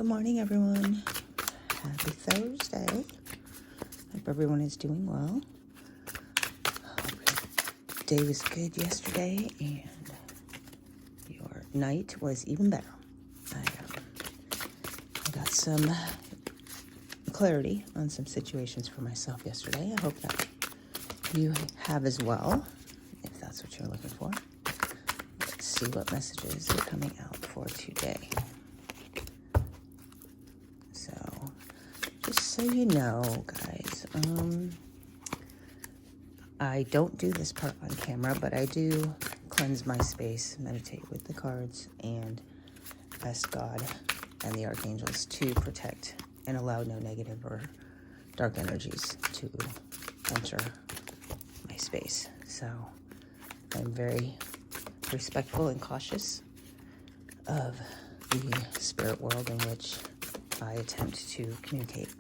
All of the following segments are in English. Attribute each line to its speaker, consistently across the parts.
Speaker 1: Good morning, everyone. Happy Thursday. Hope everyone is doing well. Hope your day was good yesterday and your night was even better. I got some clarity on some situations for myself yesterday. I hope that you have as well, if that's what you're looking for. Let's see what messages are coming out for today. Just so you know, guys, I don't do this part on camera, but I do cleanse my space, meditate with the cards, and ask God and the archangels to protect and allow no negative or dark energies to enter my space. So I'm very respectful and cautious of the spirit world in which I attempt to communicate.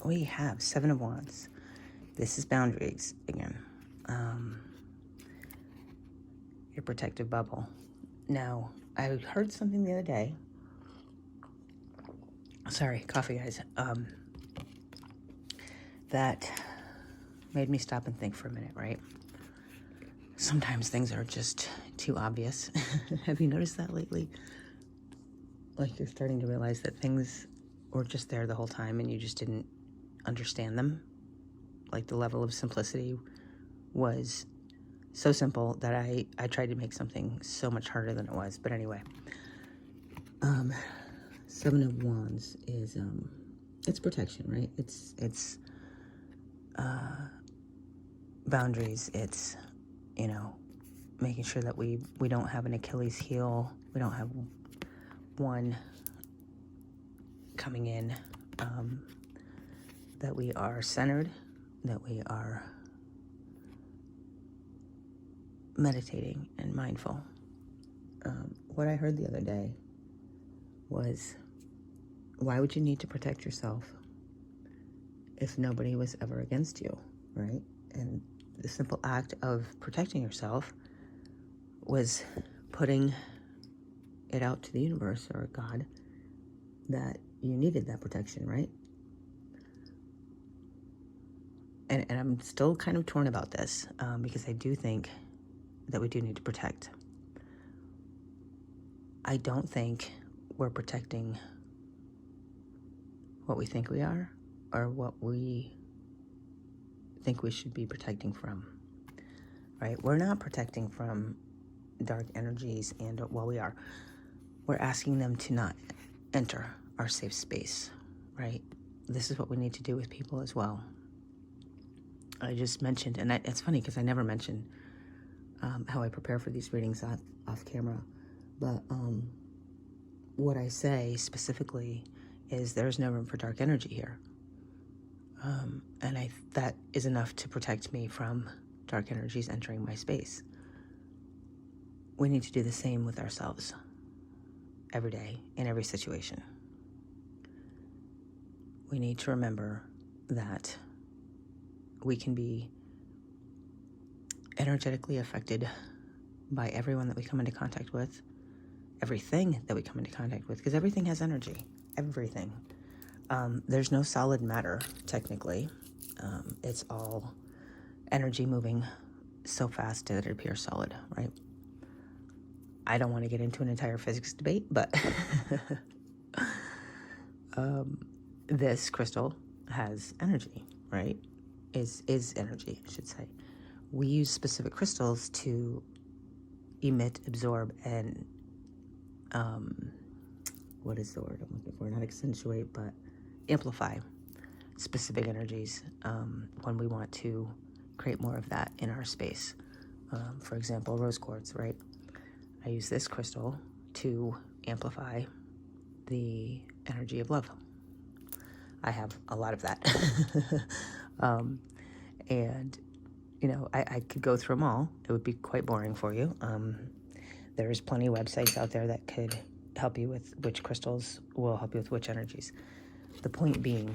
Speaker 1: We have Seven of Wands. This is boundaries again. Your protective bubble. Now, I heard something the other day. Sorry, coffee, guys. That made me stop and think for a minute, right? Sometimes things are just too obvious. Have you noticed that lately? Like you're starting to realize that things were just there the whole time and you just didn't understand them. Like the level of simplicity was so simple that I tried to make something so much harder than it was. But anyway, Seven of Wands is it's protection, right? It's boundaries. It's, you know, making sure that we don't have an Achilles heel. We don't have one coming in, that we are centered, that we are meditating and mindful. What I heard the other day was, why would you need to protect yourself if nobody was ever against you, right? And the simple act of protecting yourself was putting it out to the universe or God that you needed that protection, right? And I'm still kind of torn about this, because I do think that we do need to protect. I don't think we're protecting what we think we are or what we think we should be protecting from, right? We're not protecting from dark energies, and well, we are. We're asking them to not enter our safe space, right? This is what we need to do with people as well. I just mentioned, and it's funny because I never mention how I prepare for these readings off camera, but what I say specifically is there's no room for dark energy here. And that is enough to protect me from dark energies entering my space. We need to do the same with ourselves every day, in every situation. We need to remember that we can be energetically affected by everyone that we come into contact with, everything that we come into contact with, because everything has energy, everything. There's no solid matter, technically. It's all energy moving so fast that it appears solid, right? I don't want to get into an entire physics debate, but this crystal has energy, right? Is energy, I should say. We use specific crystals to emit, absorb, and what is the word I'm looking for? Not accentuate, but amplify specific energies when we want to create more of that in our space. For example, rose quartz, right? I use this crystal to amplify the energy of love. I have a lot of that. And, you know, I could go through them all. It would be quite boring for you. There's plenty of websites out there that could help you with which crystals will help you with which energies. The point being,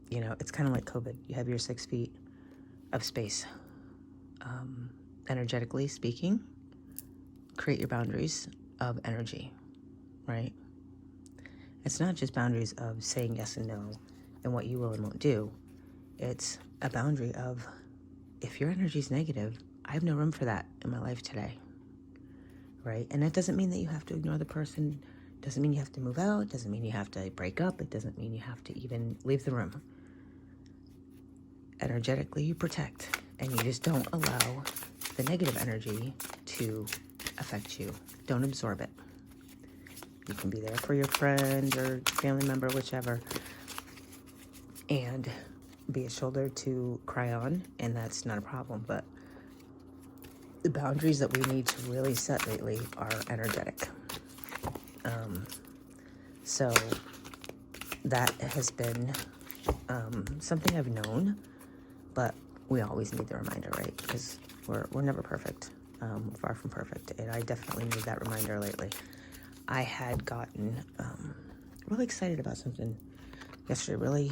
Speaker 1: you know, it's kind of like COVID. You have your 6 feet of space. energetically speaking, create your boundaries of energy, right? It's not just boundaries of saying yes and no and what you will and won't do. It's a boundary of, if your energy is negative, I have no room for that in my life today, right? And that doesn't mean that you have to ignore the person. Doesn't mean you have to move out. Doesn't mean you have to break up. It doesn't mean you have to even leave the room. Energetically, you protect, and you just don't allow the negative energy to affect you. Don't absorb it. You can be there for your friend or family member, whichever, and be a shoulder to cry on, and that's not a problem. But the boundaries that we need to really set lately are energetic. So that has been something I've known, but we always need the reminder, right? Because we're never perfect, far from perfect, and I definitely need that reminder lately. I had gotten really excited about something yesterday, really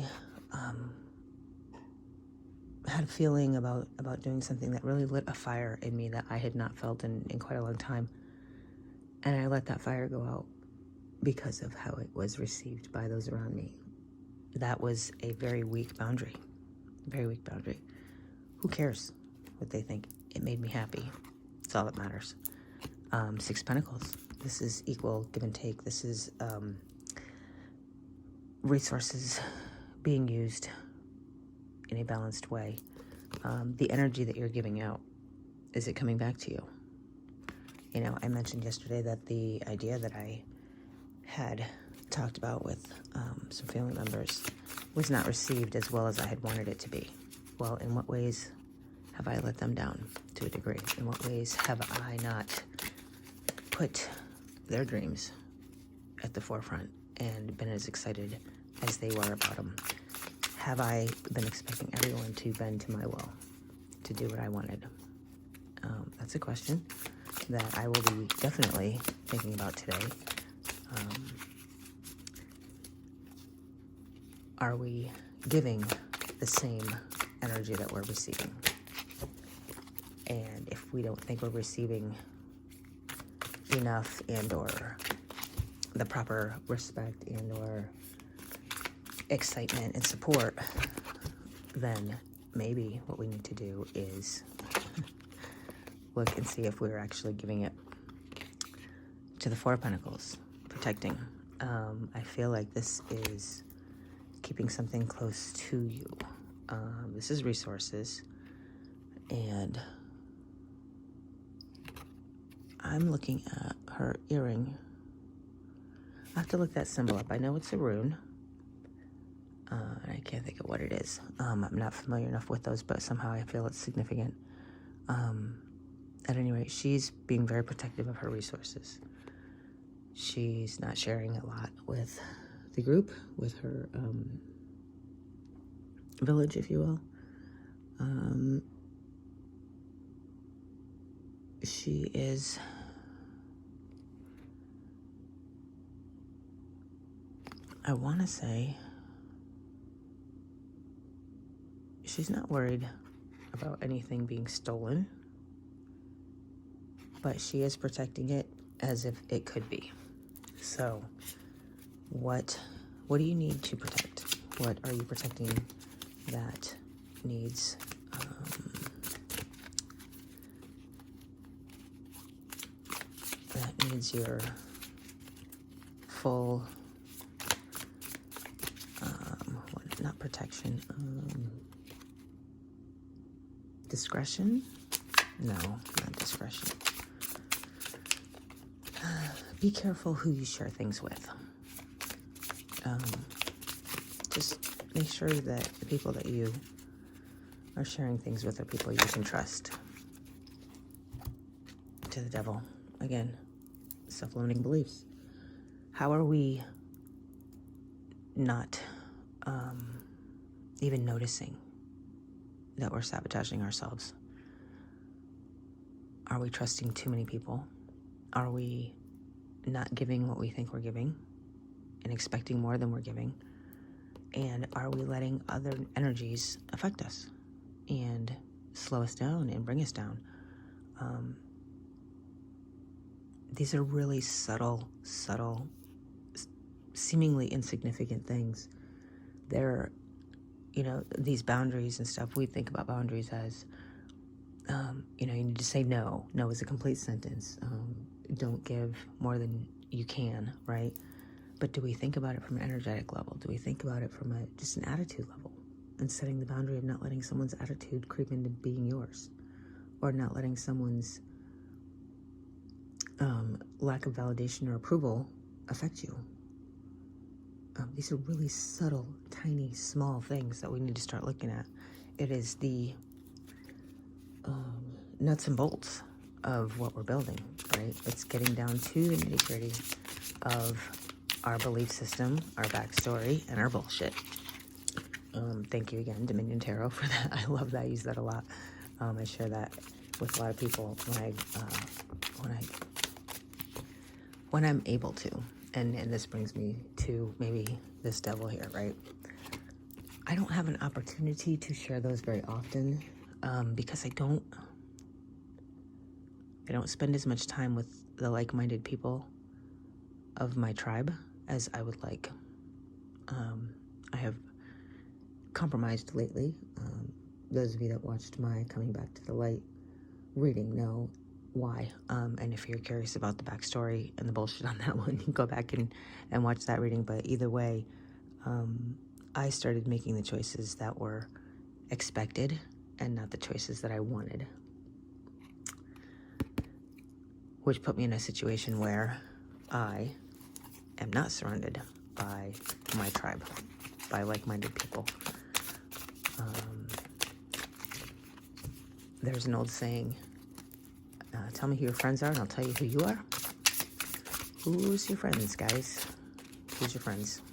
Speaker 1: had a feeling about doing something that really lit a fire in me that I had not felt in quite a long time. And I let that fire go out because of how it was received by those around me. That was a very weak boundary. Very weak boundary. Who cares what they think? It made me happy. That's all that matters. 6 Pentacles. This is equal give and take. This is resources being used in a balanced way. The energy that you're giving out, is it coming back to you? You know, I mentioned yesterday that the idea that I had talked about with some family members was not received as well as I had wanted it to be. Well, in what ways have I let them down to a degree? In what ways have I not put their dreams at the forefront and been as excited as they were about them? Have I been expecting everyone to bend to my will, to do what I wanted? That's a question that I will be definitely thinking about today. Are we giving the same energy that we're receiving? And if we don't think we're receiving enough and or the proper respect and or excitement and support, then maybe what we need to do is look and see if we're actually giving it to the 4 of Pentacles, protecting. I feel like this is keeping something close to you. This is resources, and I'm looking at her earring. I have to look that symbol up. I know it's a rune. I can't think of what it is. I'm not familiar enough with those, but somehow I feel it's significant. At any rate, she's being very protective of her resources. She's not sharing a lot with the group, with her village, if you will. She is I want to say she's not worried about anything being stolen, but she is protecting it as if it could be. So what do you need to protect? What are you protecting that needs your full not protection, discretion? No, not discretion. Be careful who you share things with. Just make sure that the people that you are sharing things with are people you can trust. To the devil. Again, self-limiting beliefs. How are we not even noticing that we're sabotaging ourselves? Are we trusting too many people? Are we not giving what we think we're giving and expecting more than we're giving? And are we letting other energies affect us and slow us down and bring us down? These are really subtle, seemingly insignificant things. They're, these boundaries and stuff, we think about boundaries as, you need to say no. No is a complete sentence. Don't give more than you can, right? But do we think about it from an energetic level? Do we think about it from just an attitude level? And setting the boundary of not letting someone's attitude creep into being yours, or not letting someone's lack of validation or approval affect you. These are really subtle, tiny, small things that we need to start looking at. It is the nuts and bolts of what we're building, right? It's getting down to the nitty-gritty of our belief system, our backstory, and our bullshit. Thank you again, Dominion Tarot, for that. I love that. I use that a lot. I share that with a lot of people when I'm able to. And this brings me to maybe this devil here, right? I don't have an opportunity to share those very often because I don't spend as much time with the like-minded people of my tribe as I would like. I have compromised lately. Those of you that watched my Coming Back to the Light reading know why. And if you're curious about the backstory and the bullshit on that one, you can go back and watch that reading. But either way, I started making the choices that were expected and not the choices that I wanted, which put me in a situation where I am not surrounded by my tribe, by like-minded people. There's an old saying, tell me who your friends are and I'll tell you who you are. Who's your friends, guys? Who's your friends?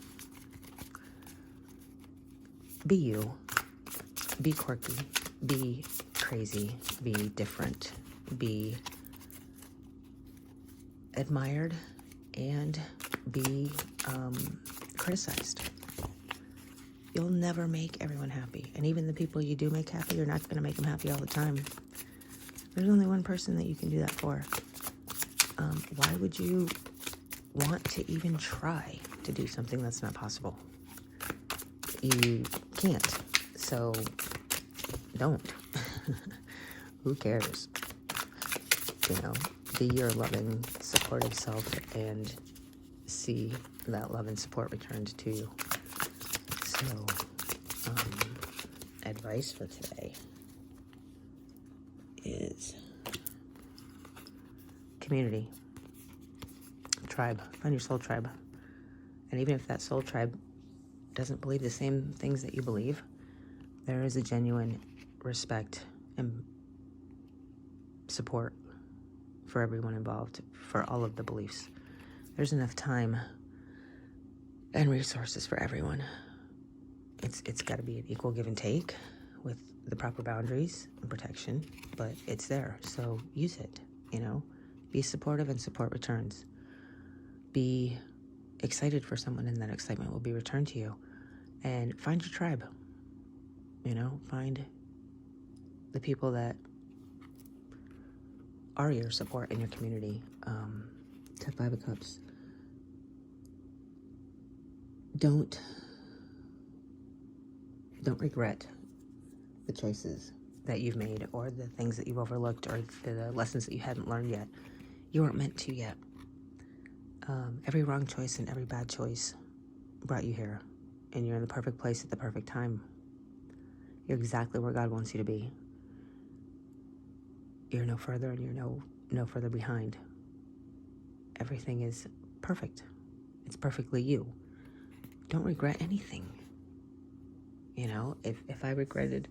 Speaker 1: Be you. Be quirky. Be crazy. Be different. Be admired and be criticized. You'll never make everyone happy. And even the people you do make happy, you're not going to make them happy all the time. There's only one person that you can do that for. Why would you want to even try to do something that's not possible? You can't. So don't. Who cares? Be your loving, supportive self and see that love and support returned to you. So, advice for today is community, tribe. Find your soul tribe. And even if that soul tribe doesn't believe the same things that you believe, there is a genuine respect and support for everyone involved, for all of the beliefs. There's enough time and resources for everyone. It's got to be an equal give and take with the proper boundaries and protection, but it's there, so use it. Be supportive and support returns. Be excited for someone and that excitement will be returned to you. And find your tribe. Find the people that are your support in your community. To 5 of Cups. Don't regret the choices that you've made or the things that you've overlooked or the lessons that you hadn't learned yet. You weren't meant to yet. Every wrong choice and every bad choice brought you here, and you're in the perfect place at the perfect time. You're exactly where God wants you to be. You're no further and you're no further behind. Everything is perfect. It's perfectly you. Don't regret anything. If I regretted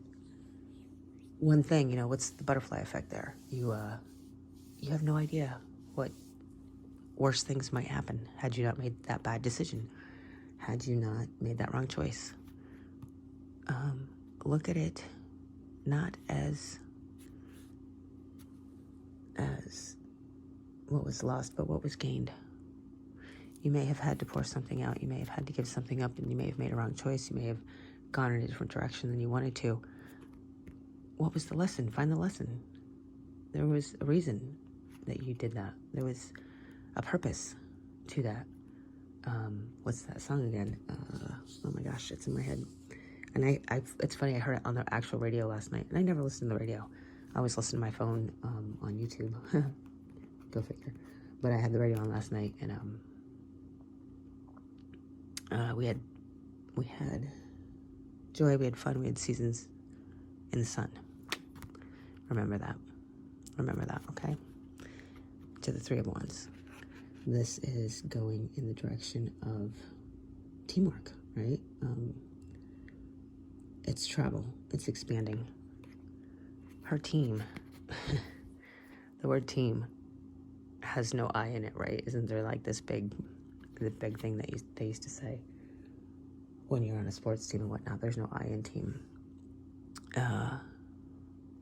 Speaker 1: one thing, what's the butterfly effect there? You have no idea what worse things might happen had you not made that bad decision, had you not made that wrong choice. Look at it not as what was lost, but what was gained. You may have had to pour something out. You may have had to give something up, and you may have made a wrong choice. You may have gone in a different direction than you wanted to. What was the lesson? Find the lesson. There was a reason that you did that. There was a purpose to that. What's that song again? Oh my gosh, it's in my head. And it's funny, I heard it on the actual radio last night. And I never listened to the radio. I always listen to my phone on YouTube. Go figure. But I had the radio on last night, and we had joy, we had fun, we had seasons in the sun. Remember that, okay? To the Three of Wands. This is going in the direction of teamwork, right? It's travel, it's expanding. Her team, the word team has no I in it, right? Isn't there like the big thing that they used to say when you're on a sports team and whatnot? There's no I in team.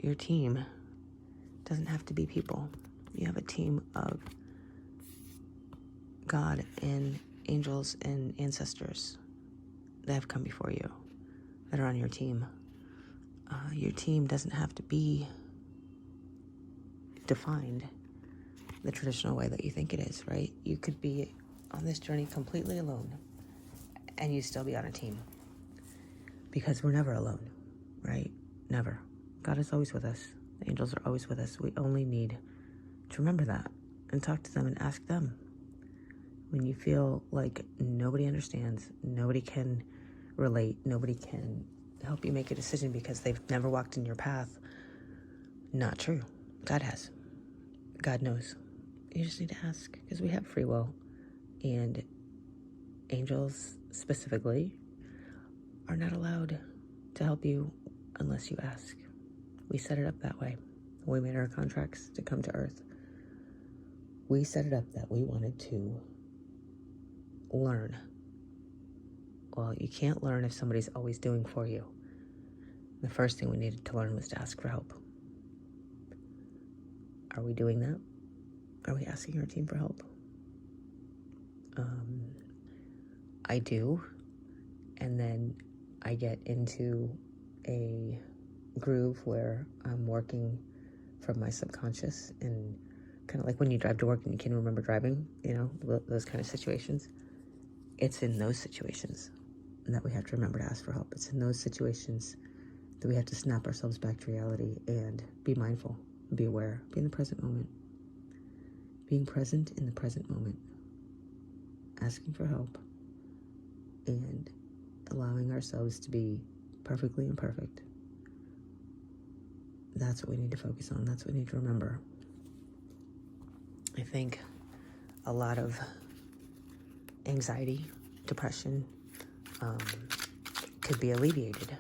Speaker 1: Your team doesn't have to be people. You have a team of God and angels and ancestors that have come before you, that are on your team. Your team doesn't have to be defined the traditional way that you think it is, right? You could be on this journey completely alone, and you still be on a team, because we're never alone, right? Never. God is always with us. The angels are always with us. We only need to remember that and talk to them and ask them. When you feel like nobody understands, nobody can relate, nobody can help you make a decision because they've never walked in your path, not true. God has. God knows. You just need to ask, because we have free will, and angels specifically are not allowed to help you unless you ask. We set it up that way. We made our contracts to come to Earth. We set it up that we wanted to learn. Well, you can't learn if somebody's always doing for you. The first thing we needed to learn was to ask for help. Are we doing that? Are we asking our team for help? I do. And then I get into a groove where I'm working from my subconscious, and kind of like when you drive to work and you can't remember driving, those kind of situations. It's in those situations that we have to remember to ask for help. It's in those situations that we have to snap ourselves back to reality and be mindful, be aware, be in the present moment. Being present in the present moment, asking for help, and allowing ourselves to be perfectly imperfect. That's what we need to focus on. That's what we need to remember. I think a lot of anxiety, depression, could be alleviated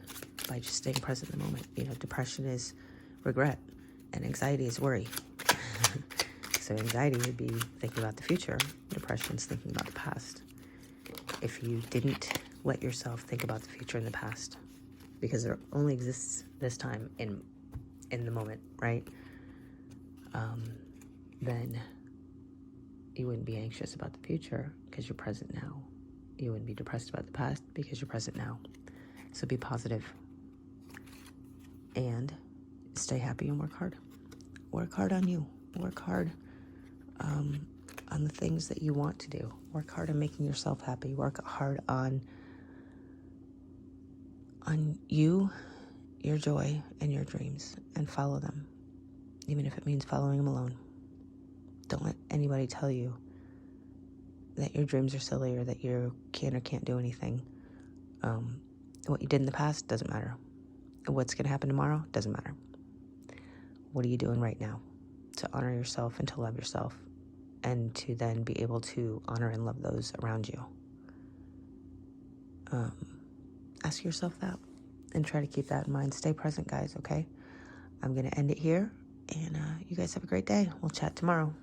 Speaker 1: by just staying present in the moment. Depression is regret, and anxiety is worry. So anxiety would be thinking about the future. Depression is thinking about the past. If you didn't let yourself think about the future and the past, because it only exists this time in the moment, right? Then you wouldn't be anxious about the future because you're present now. You wouldn't be depressed about the past because you're present now. So be positive and stay happy and work hard. Work hard on you. Work hard on the things that you want to do. Work hard on making yourself happy. Work hard on you, your joy, and your dreams, and follow them, even if it means following them alone. Don't let anybody tell you that your dreams are silly, or that you can or can't do anything. What you did in the past doesn't matter. What's going to happen tomorrow doesn't matter. What are you doing right now to honor yourself and to love yourself, and to then be able to honor and love those around you? Ask yourself that and try to keep that in mind. Stay present, guys, okay? I'm going to end it here, and you guys have a great day. We'll chat tomorrow.